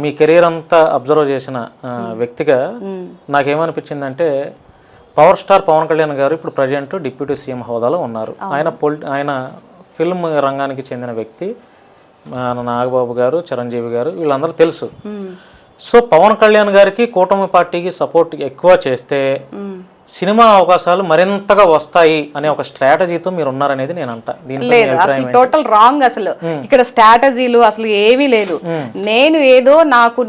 మీ career అంతా observe చేసిన వ్యక్తిగా నాకేమనిపించిందంటే పవర్ స్టార్ పవన్ కళ్యాణ్ గారు ఇప్పుడు ప్రజెంట్ డిప్యూటీ సీఎం హోదాలో ఉన్నారు. ఆయన ఫిల్మ్ రంగానికి చెందిన వ్యక్తి. నాగబాబు గారు, చిరంజీవి గారు వీళ్ళందరూ తెలుసు. సో పవన్ కళ్యాణ్ గారికి కూటమి పార్టీకి సపోర్ట్ ఎక్కువ చేస్తే సినిమా అవకాశాలు మరింతగా వస్తాయి అనే ఒక స్ట్రాటజీతో మీరు ఉన్నారనేది నేను అంట. లేదు, అసలు టోటల్ రాంగ్. అసలు ఇక్కడ స్ట్రాటజీలు అసలు ఏమీ లేదు. నేను ఏదో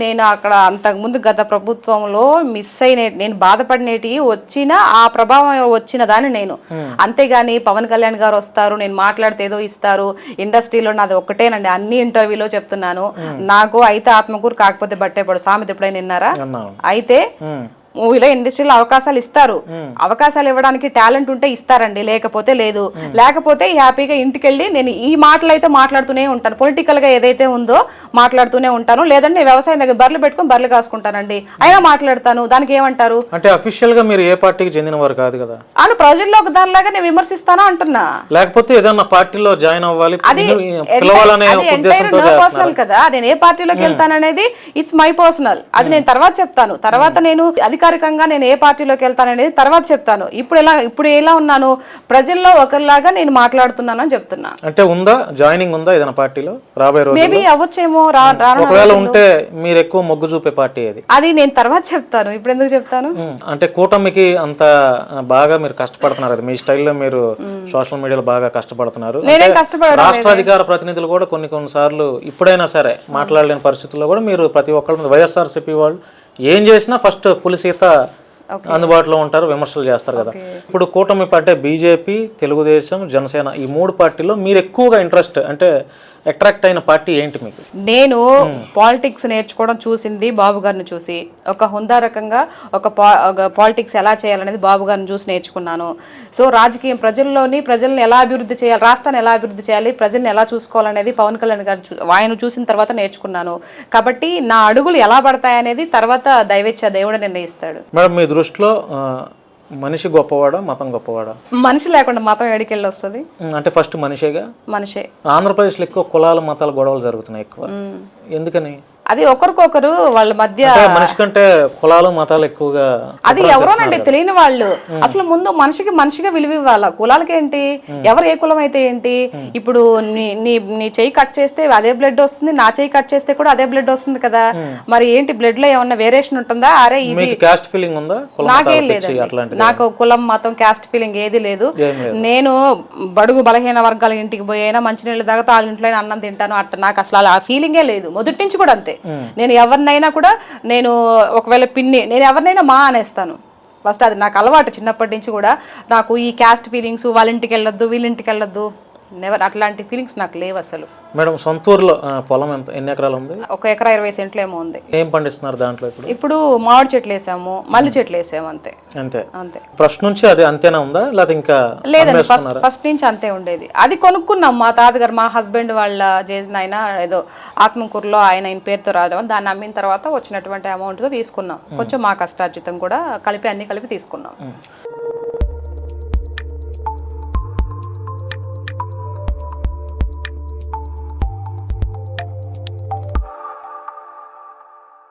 నేను అక్కడ అంతకు ముందు గత ప్రభుత్వంలో మిస్ అయిన నేను బాధపడినవి వచ్చిన ఆ ప్రభావం వచ్చిన దాన్ని నేను, అంతేగాని పవన్ కళ్యాణ్ గారు వస్తారు నేను మాట్లాడితే ఏదో ఇస్తారు ఇండస్ట్రీలో నాది ఒక్కటేనండి. అన్ని ఇంటర్వ్యూలో చెప్తున్నాను, నాకు అయితే ఆత్మకూరు కాకపోతే బట్టేపడు సామెత ఎప్పుడైనా విన్నారా? అయితే మూవీలో ఇండస్ట్రీలో అవకాశాలు ఇస్తారు, అవకాశాలు ఇవ్వడానికి టాలెంట్ ఉంటే ఇస్తారండి, లేకపోతే లేదు. లేకపోతే హ్యాపీగా ఇంటికి వెళ్ళి నేను ఈ మాటలు అయితే మాట్లాడుతూనే ఉంటాను, పొలిటికల్ గా ఏదైతే ఉందో మాట్లాడుతూనే ఉంటాను. లేదంటే వ్యవసాయం దగ్గర బర్రెలు పెట్టుకుని బర్రెలు కాసుకుంటానండి, అయినా మాట్లాడతాను. దానికి ఏమంటారు? అంటే అఫీషియల్ గా మీరు ఏ పార్టీకి చెందిన వారు కాదు కదా. అవును, ప్రజల్లో ఒక దానిలాగా నేను విమర్శిస్తానా అంటున్నా. లేకపోతే ఏదన్నా పార్టీలో జాయిన్ అవ్వాలి అది పర్సనల్ కదా. నేను ఏ పార్టీలోకి వెళ్తాననేది ఇట్స్ మై పర్సనల్. అది నేను తర్వాత చెప్తాను. తర్వాత నేను అధికారికంగా నేను ఏ పార్టీలోకి వెళ్తాననేది తర్వాత చెప్తాను. ఇప్పుడు ఎలా ఉన్నాను, ప్రజల్లో ఒకరిలాగా నేను మాట్లాడుతున్నాను అని చెప్తున్నా. అంటే ఉందా జాయినింగ్ ఉందా ఏదైనా పార్టీలో రాబోయే రోజుల్లో? మేబీ అవ్వచ్చేమో. ఒకవేళ ఉంటే మీరు ఎక్కువ మొగ్గు చూపే పార్టీ అది నేను తర్వాత చెప్తాను. ఇప్పుడు ఎందుకు చెప్తాను? అంటే కూటమికి అంత బాగా మీరు కష్టపడుతున్నారు కదా, మీ స్టైల్లో మీరు సోషల్ మీడియాలో బాగా కష్టపడుతున్నారు. రాష్ట్ర అధికార ప్రతినిధులు కూడా కొన్నిసార్లు ఇప్పుడైనా సరే మాట్లాడలేని పరిస్థితుల్లో కూడా మీరు ప్రతి ఒక్కరి వైఎస్ఆర్సీపీ వాళ్ళు ఏం చేసినా ఫస్ట్ పులిసీత అందుబాటులో ఉంటారు, విమర్శలు చేస్తారు కదా. ఇప్పుడు కూటమి పార్టీ బీజేపీ, తెలుగుదేశం, జనసేన ఈ మూడు పార్టీలో మీరు ఎక్కువగా ఇంట్రెస్ట్ అంటే అట్రాక్ట్ అయిన పార్టీ ఏంటి మీకు? నేను పాలిటిక్స్ నేర్చుకోవడం చూసింది బాబు గారిని చూసి, ఒక హుందా రకంగా ఒక పాలిటిక్స్ ఎలా చేయాలనేది బాబు గారిని చూసి నేర్చుకున్నాను. సో రాజకీయం ప్రజల్ని ఎలా అభివృద్ధి చేయాలి, రాష్ట్రాన్ని ఎలా అభివృద్ధి చేయాలి, ప్రజల్ని ఎలా చూసుకోవాలనేది పవన్ కళ్యాణ్ గారు ఆయన చూసిన తర్వాత నేర్చుకున్నాను. కాబట్టి నా అడుగులు ఎలా పడతాయనేది తర్వాత దేవుడు నిర్ణయిస్తాడు. మేడం మీ దృష్టిలో మనిషి గొప్పవాడా మతం గొప్పవాడా? మనిషి లేకుండా మతం ఎడికెళ్ళి వస్తుంది? అంటే ఫస్ట్ మనిషే. ఆంధ్రప్రదేశ్లో ఎక్కువ కులాల మతాల గొడవలు జరుగుతున్నాయి ఎక్కువ, ఎందుకని? అది ఒకరికొకరు వాళ్ళ మధ్య మనిషి కంటే కులాలు మతాలు ఎక్కువగా. అది ఎవరోనండి తెలియని వాళ్ళు. అసలు ముందు మనిషిగా విలువ ఇవ్వాలి. కులాలకి ఏంటి, ఎవరు ఏ కులం అయితే ఏంటి? ఇప్పుడు నీ చెయ్యి కట్ చేస్తే అదే బ్లడ్ వస్తుంది, నా చెయ్యి కట్ చేస్తే కూడా అదే బ్లడ్ వస్తుంది కదా. మరి ఏంటి బ్లడ్ లో ఏమన్నా వేరియేషన్ ఉంటుందా? అరే ఇది కాస్ట్ ఫీలింగ్ ఉందా? నాకేం లేదండి, నాకు కులం మతం కాస్ట్ ఫీలింగ్ ఏది లేదు. నేను బడుగు బలహీన వర్గాల ఇంటికి పోయినా మంచినీళ్ళు తాగుతా, వాళ్ళ ఇంట్లో అన్నం తింటాను. అట్లా నాకు అసలు ఆ ఫీలింగే లేదు, మొదటి నుంచి కూడా అంతే. నేను ఎవరినైనా కూడా నేను ఒకవేళ నేను ఎవరినైనా మా అనేస్తాను ఫస్ట్. అది నాకు అలవాటు చిన్నప్పటి నుంచి కూడా. నాకు ఈ క్యాస్ట్ ఫీలింగ్స్, వాళ్ళ ఇంటికి వెళ్ళొద్దు వీళ్ళింటికి వెళ్ళొద్దు, నెవర్ అట్లాంటి ఫీలింగ్స్ నాకు లేవు అసలు. మేడం సొంతూరులో పొలం ఎన్ని ఎకరాలు ఉంది? 1 ఎకరా 20 సెంట్లు ఏమో ఉంది. ఏం పండిస్తున్నారు దాంట్లో? ఇప్పుడు మామిడి చెట్లు వేసాము, మల్లి చెట్లు వేసాము, అంతే. ఫస్ట్ నుంచి అది అంతేనా ఉందా లేదా ఇంకా? లేదండి, ఫస్ట్ నుంచి అంతే ఉండేది. అది కొనుక్కున్నాం మా తాతగారు, మా హస్బెండ్ వాళ్ళ చేసిన ఆయన ఏదో ఆత్మకూరులో ఆయన పేరుతో రావడం, దాన్ని అమ్మిన తర్వాత వచ్చినటువంటి అమౌంట్ తో తీసుకున్నాం. కొంచెం మా కష్టార్జితం కూడా కలిపి అన్ని కలిపి తీసుకున్నాం.